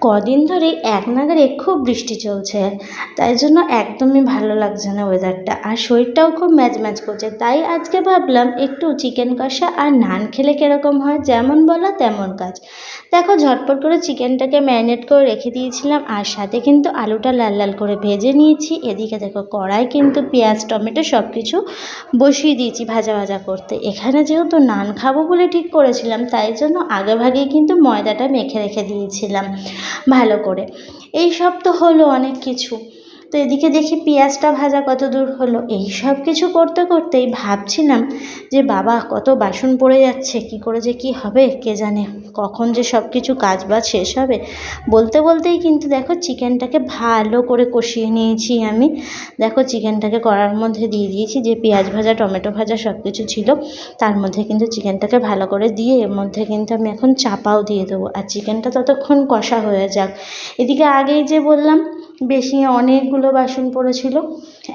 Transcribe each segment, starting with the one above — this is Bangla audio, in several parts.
কদিন ধরে এক নাগাড়ে খুব বৃষ্টি চলছে, তাই জন্য একদমই ভালো লাগছে না ওয়েদারটা, আর শরীরটাও খুব ম্যাজম্যাজ করছে। তাই আজকে ভাবলাম একটু চিকেন কষা আর নান খেলে কীরকম হয়, যেমন বলা তেমন কাজ। দেখো, ঝটপট করে চিকেনটাকে ম্যারিনেট করে রেখে দিয়েছিলাম, আর সাথে কিন্তু আলুটা লাল লাল করে ভেজে নিয়েছি। এদিকে দেখো, কড়াই কিন্তু পেঁয়াজ টমেটো সব কিছু বসিয়ে দিয়েছি ভাজা ভাজা করতে। এখানে যেহেতু নান খাবো বলে ঠিক করেছিলাম, তাই জন্য আগেভাগেই কিন্তু ময়দাটা মেখে রেখে দিয়েছিলাম ভালো করে। এই সব তো হলো অনেক কিছু। তো এদিকে দেখি পেঁয়াজটা ভাজা কত দূর হলো। এই সব কিছু করতে করতেই ভাবছিলাম যে বাবা, কত বাসন পড়ে যাচ্ছে, কি করে যে কি হবে কে জানে, কখন যে সব কিছু কাজবাজ শেষ হবে। বলতে বলতেই কিন্তু দেখো, চিকেনটাকে ভালো করে কষিয়ে নিয়েছি আমি। দেখো, চিকেনটাকে কড়ার মধ্যে দিয়ে দিয়েছি, যে পেঁয়াজ ভাজা টমেটো ভাজা সব কিছু ছিল তার মধ্যে কিন্তু চিকেনটাকে ভালো করে দিয়ে এর মধ্যে কিন্তু আমি এখন চাপাও দিয়ে দেবো, আর চিকেনটা ততক্ষণ কষা হয়ে যাক। এদিকে আগেই যে বললাম বেশি অনেকগুলো বাসন পড়েছিল,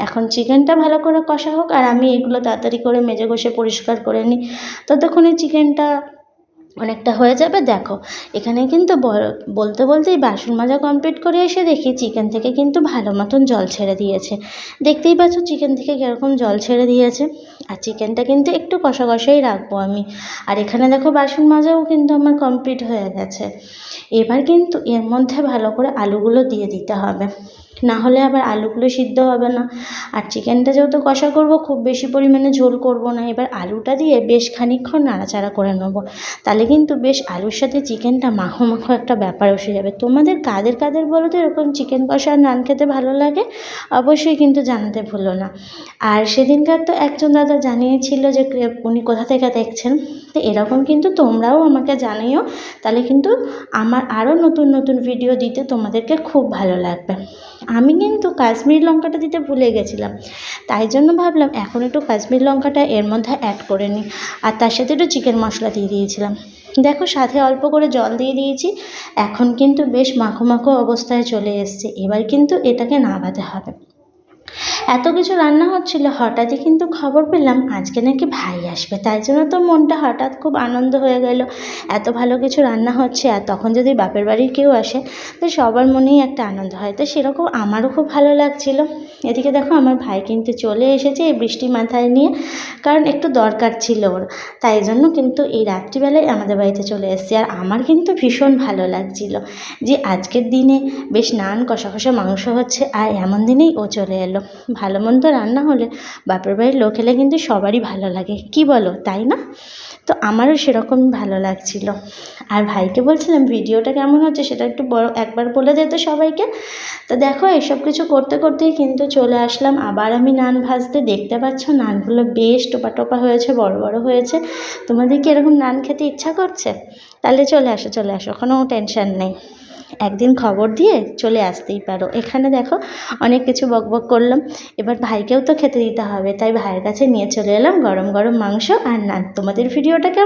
এখন চিকেনটা ভালো করে কষা হোক আর আমি এগুলো তাড়াতাড়ি করে মেজে ঘষে পরিষ্কার করে নিই, ততক্ষণে চিকেনটা অনেকটা হয়ে যাবে। দেখো, এখানে কিন্তু বলতে বলতেই বাসন মাজা কমপ্লিট করে এসে দেখি চিকেন থেকে কিন্তু ভালো মতন জল ছেড়ে দিয়েছে। দেখতেই পাচ্ছ চিকেন থেকে কীরকম জল ছেড়ে দিয়েছে। আর চিকেনটা কিন্তু একটু কষা কষাই রাখবো আমি। আর এখানে দেখো, বাসন মাজাও কিন্তু আমার কমপ্লিট হয়ে গেছে। এবার কিন্তু এর মধ্যে ভালো করে আলুগুলো দিয়ে দিতে হবে, না হলে আবার আলুগুলো সিদ্ধ হবে না। আর চিকেনটা যেহেতু কষা করব, খুব বেশি পরিমাণে ঝোল করব না। এবার আলুটা দিয়ে বেশ খানিকক্ষণ নাড়াচাড়া করে নেব, তাহলে কিন্তু বেশ আলুর সাথে চিকেনটা মাখো মাখো একটা ব্যাপার এসে যাবে। তোমাদের কাদের কাদের বলো তো এরকম চিকেন কষা আর নান খেতে ভালো লাগে, অবশ্যই কিন্তু জানাতে ভুলো না। আর সেদিনকার তো একজন দাদা জানিয়েছিল যে উনি কোথা থেকে দেখছেন, তো এরকম কিন্তু তোমরাও আমাকে জানিও, তাহলে কিন্তু আমার আরও নতুন নতুন ভিডিও দিতে তোমাদেরকে খুব ভালো লাগবে। আমি কিন্তু কাশ্মীরি লঙ্কাটা দিতে ভুলে গেছিলাম, তাই জন্য ভাবলাম এখন একটু কাশ্মীরি লঙ্কাটা এর মধ্যে অ্যাড করে নিই। আর তার সাথে একটু চিকেন মশলা দিয়ে দিয়েছিলাম। দেখো, সাথে অল্প করে জল দিয়ে দিয়েছি। এখন কিন্তু বেশ মাখো মাখো অবস্থায় চলে এসছে। এবার কিন্তু এটাকে নামাতে হবে। এত কিছু রান্না হচ্ছিল, হঠাৎই কিন্তু খবর পেলাম আজকে নাকি ভাই আসবে। তাই জন্য তো মনটা হঠাৎ খুব আনন্দ হয়ে গেল, এত ভালো কিছু রান্না হচ্ছে। আর তখন যদি বাপের বাড়ির কেউ আসে, তো সবার মনেই একটা আনন্দ হয়, তো সেরকম আমারও খুব ভালো লাগছিল। এদিকে দেখো, আমার ভাই কিন্তু চলে এসেছে এই বৃষ্টি মাথায় নিয়ে, কারণ একটু দরকার ছিল ওর, তাই জন্য কিন্তু এই রাত্রিবেলায় আমাদের বাড়িতে চলে এসেছে। আর আমার কিন্তু ভীষণ ভালো লাগছিল যে আজকের দিনে বেশ নান কষা কষা মাংস হচ্ছে, আর এমন দিনেই ও চলে এলো। ভালো মন্দ রান্না হলে বাপের বাড়ির লোক এলে কিন্তু সবারই ভালো লাগে, কি বলো, তাই না? তো আমারও সেরকমই ভালো লাগছিল। আর ভাইকে বলছিলাম ভিডিওটা কেমন হচ্ছে সেটা একটু একবার বলে দে তো সবাইকে। তো দেখো, এসব কিছু করতে করতেই কিন্তু চলে আসলাম আবার আমি নান ভাজতে। দেখতে পাচ্ছ নানগুলো বেশ টোপা টোপা হয়েছে, বড় বড় হয়েছে। তোমাদের কি এরকম নান খেতে ইচ্ছা করছে? তাহলে চলে আসো চলে আসো, কোনো টেনশন নেই, একদিন খবর দিয়ে চলে আসতেই পারো। এখানে দেখো, অনেক কিছু বকবক করলাম, এবার ভাইকেও তো খেতে দিতে হবে, তাই ভাইয়ের কাছে নিয়ে চলে এলাম গরম গরম মাংস আর নান। তোমাদের ভিডিওটা কেমন